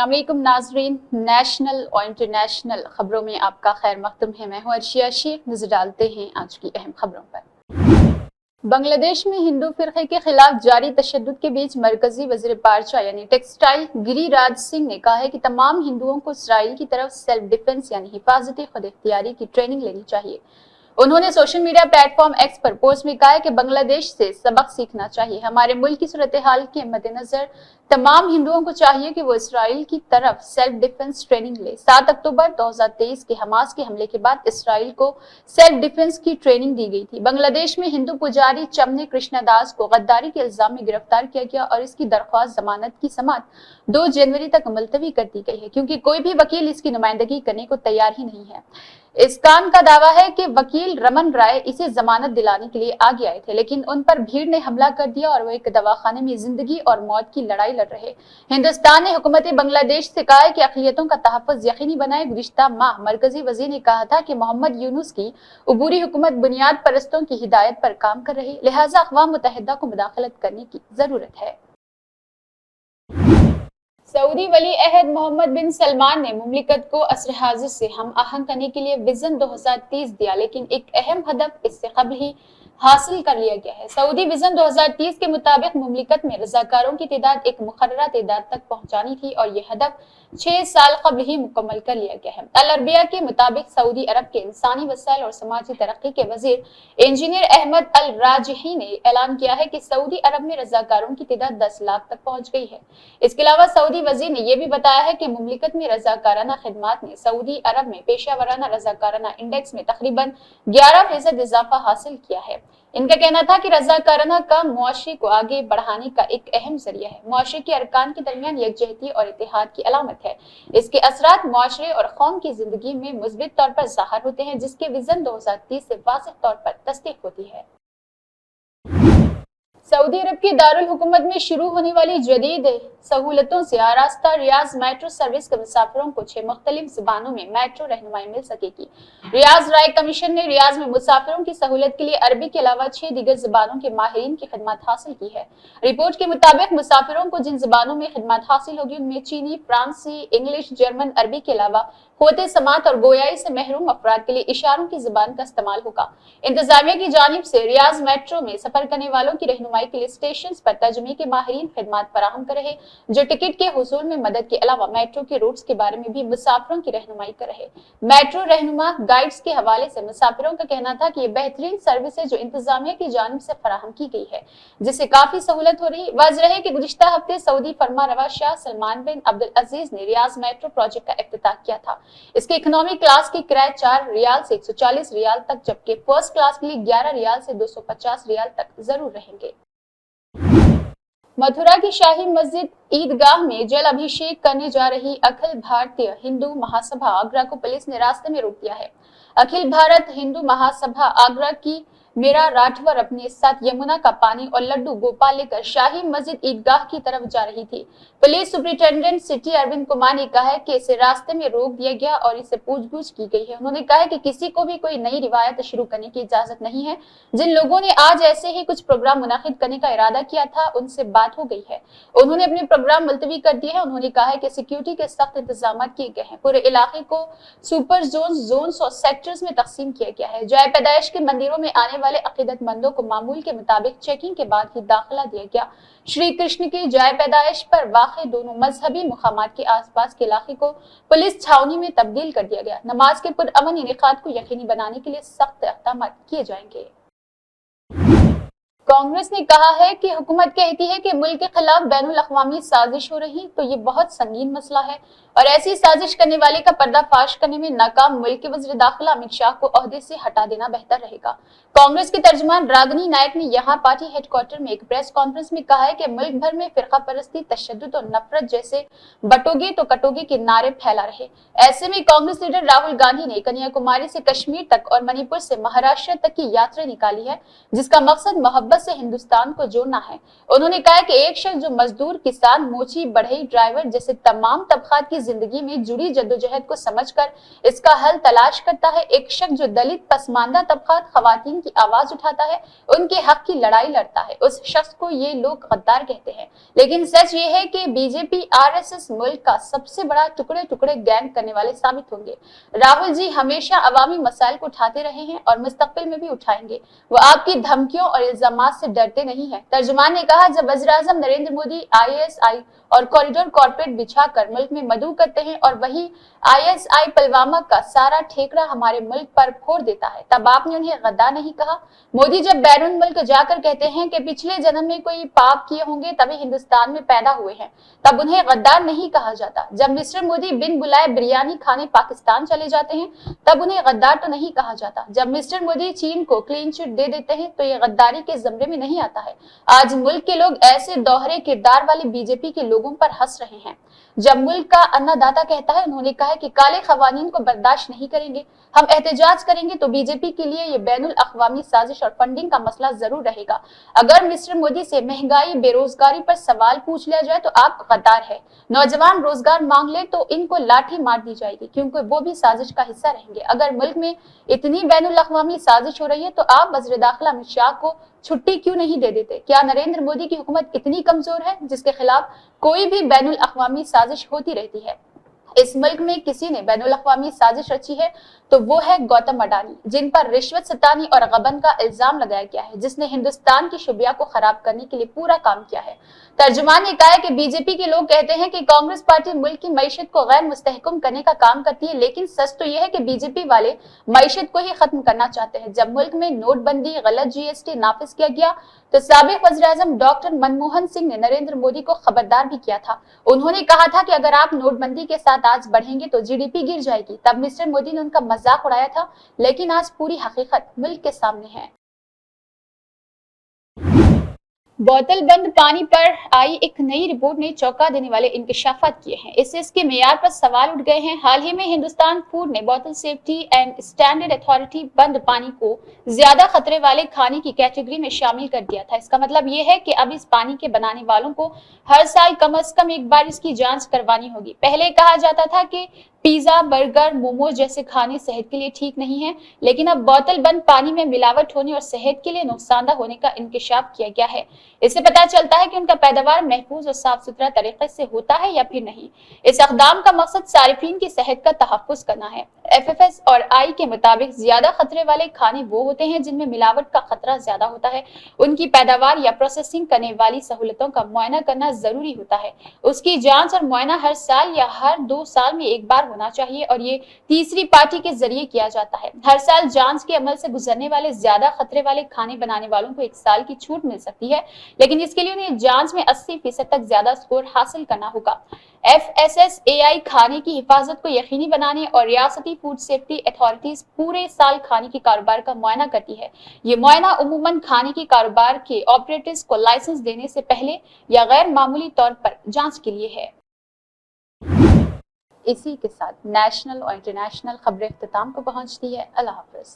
अस्सलाम वालेकुम नाजरीन, नेशनल और इंटरनेशनल खबरों में आपका खैर मकदम है। मैं हूं अर्शिया शेख। नजर डालते हैं आज की अहम खबरों पर। बांग्लादेश में हिंदू फिरके के खिलाफ जारी तशद्दुद के बीच मरकजी वजीर पार्चा यानी टेक्सटाइल गिरिराज सिंह ने कहा है कि तमाम हिंदुओं को इसराइल की तरफ सेल्फ डिफेंस यानी हिफाजती खुद इख्तियारी की ट्रेनिंग लेनी चाहिए। उन्होंने सोशल मीडिया प्लेटफॉर्म एक्स पर पोस्ट में कहा है कि बांग्लादेश से सबक सीखना चाहिए। हमारे मुल्क की सूरत हाल के मद्देनजर तमाम हिंदुओं को चाहिए कि वो इसराइल की तरफ सेल्फ डिफेंस ट्रेनिंग ले। 7 अक्टूबर 2023 के हमास के हमले के बाद इसराइल को सेल्फ डिफेंस की ट्रेनिंग दी गई थी। बांग्लादेश में हिंदू पुजारी चमने कृष्णदास को गद्दारी के इल्जाम में गिरफ्तार किया गया और इसकी दरख्वास्त जमानत की समाअत 2 जनवरी तक मुलतवी कर दी गई है, क्योंकि कोई भी वकील इसकी नुमाइंदगी करने को तैयार ही नहीं है। इसकान का दावा है कि वकील रमन राय इसे जमानत दिलाने के लिए आगे आए थे, लेकिन उन पर भीड़ ने हमला कर दिया और वो एक दवाखाने में जिंदगी और मौत की लड़ाई लड़ रहे। हिंदुस्तान ने हुकूमत बांग्लादेश से कहा है कि अक़लियतों का तहफ़्फ़ुज़ यकीनी बनाए। गुज़िश्ता माह मरकजी वज़ीर ने कहा था कि मोहम्मद यूनुस की उबूरी हुकूमत बुनियाद परस्तों की हिदायत पर काम कर रही, लिहाजा अक़वाम मुत्तहिदा को मुदाखलत करने की जरूरत है। सऊदी वली अहद मोहम्मद बिन सलमान ने मुमलिकत को असर हाजिर से हम आहंग करने के लिए विजन 2030 दिया, लेकिन एक अहम हदफ इससे कबल ही हासिल कर लिया गया है। सऊदी विजन 2030 के मुताबिक मुमलिकत में रजाकारों की तादाद एक मुकर्ररा तादाद तक पहुंचानी थी और ये हदफ 6 साल कबल ही मुकम्मल कर लिया गया है। अल अरबिया के मुताबिक सऊदी अरब के इंसानी वसाइल और समाजी तरक्की के वजीर इंजीनियर अहमद अल राजही ने ऐलान किया है कि सऊदी अरब में रजाकारों की तादाद 10 लाख तक पहुंच गई है। इसके अलावा सऊदी वजीर ने यह भी बताया है कि मुमलिकत में रजाकाराना खिदमात ने सऊदी अरब में पेशावराना रजाकाराना इंडेक्स में तकरीबन 11% इजाफा हासिल किया है। इनका कहना था कि रजाकाराना का मुआशरे को आगे बढ़ाने का एक अहम जरिया है। मुआशरे के अरकान के दरमियान यकजहती और इत्तेहाद की अलामत है। इसके असरात मुआशरे और कौम की जिंदगी में मुस्बित तौर पर ज़ाहिर होते हैं, जिसके विजन 2030 से वाज़ेह तौर पर तस्दीक होती है। सऊदी अरब की दारुल हुकूमत में शुरू होने वाली जदीद सहूलतों से आरास्ता रियाज मेट्रो सर्विस के मुसाफिरों को 6 मुख्तलिफ जुबानों में मेट्रो रहनुमाई मिल सकेगी। रियाज राय कमीशन ने रियाज में मुसाफिरों की सहूलत के लिए अरबी के अलावा 6 दीगर जुबानों के माहिरीन की खिदमत हासिल की है। रिपोर्ट के मुताबिक मुसाफिरों को जिन जुबानों में खिदमत हासिल होगी उनमें चीनी, फ्रांसी, इंग्लिश, जर्मन, अरबी के अलावा होते समात और गोयाई से महरूम अफराद के लिए इशारों की जुबान का इस्तेमाल होगा। इंतजामिया की जानिब से रियाज मेट्रो में सफर करने वालों की रहनुमाई के लिए स्टेशन पर तर्जुमे के माहिरीन खिदमत फराहम कर रहे, जो टिकट के हुसूल में मदद के अलावा मेट्रो के रूट्स के बारे में भी मुसाफिरों की रहनुमाई कर रहे। मेट्रो रहनुमा गाइड्स के हवाले से मुसाफिरों का कहना था कि ये बेहतरीन सर्विस है जो इंतजामिया की जानिब से फराहम की गई है, जिससे काफी सहूलत हो रही। वाज़ेह है कि गुज़िश्ता हफ्ते सऊदी फरमा रवा शाह सलमान बिन अब्दुल अजीज ने रियाज मेट्रो प्रोजेक्ट का इफ्तिताह किया था। इसके इकोनॉमी क्लास की किराए 4 रियाल से 140 रियाल तक, जबकि फर्स्ट क्लास के लिए 11 रियाल से 250 रियाल तक जरूर रहेंगे। मथुरा की शाही मस्जिद ईदगाह में जल अभिषेक करने जा रही अखिल भारतीय हिंदू महासभा आगरा को पुलिस ने रास्ते में रोक दिया है। अखिल भारत हिंदू महासभा आगरा की मेरा राठवर अपने साथ यमुना का पानी और लड्डू गोपाल लेकर शाही मस्जिद ईदगाह की तरफ जा रही थी। Police superintendent city Arvind Kumar ने कहा है कि इसे रास्ते में रोक दिया गया और इसे पूछगछ की गई है। उन्होंने कहा है कि किसी को भी कोई नई रिवायत शुरू करने की इजाजत नहीं है। जिन लोगों ने आज ऐसे ही कुछ प्रोग्राम मुनाकिद करने का इरादा किया था उनसे बात हो गई है, उन्होंने अपने प्रोग्राम मुलतवी कर दिए हैं। उन्होंने कहा है कि सिक्योरिटी के सख्त इंतजाम किए गए हैं। पूरे इलाके को सुपर जोन्स और सेक्टर्स में तकसीम किया गया है। जाए पैदाइश के मंदिरों में आने वाले अकीदतमंदों को मामूल के मुताबिक चेकिंग के बाद ही दाखिला दिया गया। श्री कृष्ण की जाए पैदाइश पर वाक़े दोनों मजहबी मुकामात के आसपास के इलाके को पुलिस छावनी में तब्दील कर दिया गया। नमाज के पुरअमन इनेकाद को यकीनी बनाने के लिए सख्त इक़दाम किए जाएंगे। कांग्रेस ने कहा है कि हुकूमत कहती है कि मुल्क के खिलाफ बैनुल अक़वामी साजिश हो रही, तो ये बहुत संगीन मसला है और ऐसी साजिश करने वाले का पर्दाफाश करने में नाकाम मुल्क के वज़ीर दाखिला अमित शाह को ओहदे से हटा देना बेहतर रहेगा। कांग्रेस के तर्जुमान रागनी नायक ने यहाँ पार्टी हेडक्वार्टर में एक प्रेस कॉन्फ्रेंस में कहा है कि मुल्क भर में फिरका परस्ती, तशद्दुद और नफरत जैसे बटोगे तो कटोगे के नारे फैला रहे। ऐसे में कांग्रेस लीडर राहुल गांधी ने कन्याकुमारी से कश्मीर तक और मणिपुर से महाराष्ट्र तक की यात्रा निकाली है, जिसका मकसद मोहब्बत मोहब्बत से हिंदुस्तान को जोड़ना है। उन्होंने कहा कि एक शख्स जो मजदूर, किसान, मोची, बढ़ई, ड्राइवर जैसे तमाम तबकात की जिंदगी में जुड़ी जद्दोजहद को समझकर इसका हल तलाश करता है, एक शख्स जो दलित, पसमानदा तबकात, खवातीन की आवाज उठाता है, उनके हक की लड़ाई लड़ता है, उस शख्स को ये लोग गद्दार कहते हैं। लेकिन सच ये है कि बीजेपी आरएसएस मुल्क का सबसे बड़ा टुकड़े टुकड़े गैंग करने वाले साबित होंगे। राहुल जी हमेशा अवामी मसाइल को उठाते रहे हैं और मुस्तकबिल में भी उठाएंगे। वो आपकी धमकियों और इल्जामात से डरते नहीं है। तर्जुमान ने कहा, जब वज़ीर-ए-आज़म नरेंद्र मोदी आईएसआई और कॉरिडोर कॉर्पोरेट बिछाकर मुल्क में मदऊ करते हैं और वही आईएसआई पुलवामा का सारा ठेकरा हमारे मुल्क पर फोड़ देता है, तब आपने उन्हें गद्दार नहीं कहा। मोदी जब बैरून मुल्क जाकर कहते हैं कि पिछले जन्म में कोई पाप किए होंगे तभी हिंदुस्तान में पैदा हुए हैं, तब उन्हें गद्दार नहीं कहा जाता। जब मिस्टर मोदी बिन बुलाए बिरयानी खाने पाकिस्तान चले जाते हैं तब उन्हें गद्दार तो नहीं कहा जाता। जब मिस्टर मोदी चीन को क्लीन चिट दे देते हैं तो ये गद्दारी के जमरे में नहीं आता है। आज मुल्क के लोग ऐसे दोहरे किरदार वाले बीजेपी के लोगों पर हंस रहे हैं। जब मुल्क का अन्नदाता कहता है, उन्होंने कहा कि काले खवानीन को बर्दाश्त नहीं करेंगे, हम एहतजाज करेंगे, तो बीजेपी के लिए ये बैनुल अक़वामी साजिश और फंडिंग का मसला जरूर रहेगा। अगर मिस्टर मोदी से महंगाई, बेरोजगारी पर सवाल पूछ लिया जाए तो आप गद्दार है। नौजवान रोजगार मांग ले तो इनको लाठी मार दी जाएगी, क्योंकि वो भी साजिश का हिस्सा रहेंगे। अगर मुल्क में इतनी बैनुल अक़वामी साजिश हो रही है तो आप वज़ीर दाखिला अमित शाह को छुट्टी क्यों नहीं दे देते? क्या नरेंद्र मोदी की हुकूमत इतनी कमजोर है जिसके खिलाफ कोई भी बैनुल अक़वामी साजिश होती रहती है? इस मुल्क में किसी ने बैनुल अक़वामी साजिश रची है तो वो है गौतम अडानी, जिन पर रिश्वत सतानी और गबन का इल्जाम लगाया गया है, जिसने हिंदुस्तान की शुबिया को खराब करने के लिए पूरा काम किया है। तर्जुमान ने कहा कि बीजेपी के लोग कहते हैं कि कांग्रेस पार्टी मुल्क की मईशत को गैर मुस्तहकम करने का काम करती है, लेकिन सच तो यह है कि बीजेपी वाले मईशत को ही खत्म करना चाहते हैं। जब मुल्क में नोटबंदी, गलत जीएसटी नाफिज किया गया तो साबिक वज़ीर-ए-आज़म डॉक्टर मनमोहन सिंह ने नरेंद्र मोदी को खबरदार भी किया था। उन्होंने कहा था कि अगर आप नोटबंदी के साथ आज बढ़ेंगे तो जीडीपी गिर जाएगी। तब मिस्टर मोदी ने उनका मजाक उड़ाया था, लेकिन आज पूरी हकीकत मुल्क के सामने है। बोतल बंद पानी पर आई एक नई रिपोर्ट ने चौंका देने वाले इंकशाफात किए हैं। इससे इसके मेयार पर सवाल उठ गए हैं। हाल ही में हिंदुस्तान फूड ने बोतल सेफ्टी एंड स्टैंडर्ड अथॉरिटी बंद पानी को ज्यादा खतरे वाले खाने की कैटेगरी में शामिल कर दिया था। इसका मतलब ये है कि अब इस पानी के बनाने वालों को हर साल कम से कम एक बार इसकी जांच करवानी होगी। पहले कहा जाता था कि पिज्जा, बर्गर, मोमोज जैसे खाने सेहत के लिए ठीक नहीं है, लेकिन अब बोतल बंद पानी में मिलावट होने और सेहत के लिए नुकसानदा होने का इंकशाफ किया गया है। इससे पता चलता है कि उनका पैदावार महफूज और साफ सुथरा तरीके से होता है या फिर नहीं। इस इक़दाम का मकसद सारिफीन की सेहत का तहफ़्फ़ुज़ करना है। एफएफएस और आई के मुताबिक ज्यादा खतरे वाले खाने वो होते हैं जिनमें मिलावट का खतरा ज्यादा होता है। उनकी पैदावार या प्रोसेसिंग करने वाली सहूलतों का मुआयना करना जरूरी होता है। उसकी जांच और मुआयना हर साल या हर 2 साल में एक बार होना चाहिए और ये तीसरी पार्टी के जरिए किया जाता है। हर साल जांच के अमल से गुजरने वाले ज्यादा खतरे वाले खाने बनाने वालों को 1 साल की छूट मिल सकती है, लेकिन इसके लिए उन्हें जांच में 80% तक ज्यादा स्कोर हासिल करना होगा। FSSAI खाने की हिफाजत को यकीनी बनाने और रियासती फूड सेफ्टी अथॉरिटीज पूरे साल खाने के कारोबार का मुआयना करती है। ये मुआयना उमूमन खाने के कारोबार के ऑपरेटर्स को लाइसेंस देने से पहले या गैर मामूली तौर पर जांच के लिए है। इसी के साथ नेशनल और इंटरनेशनल खबरें इख्तिताम को पहुंचती है। अल्लाह हाफ़िज़।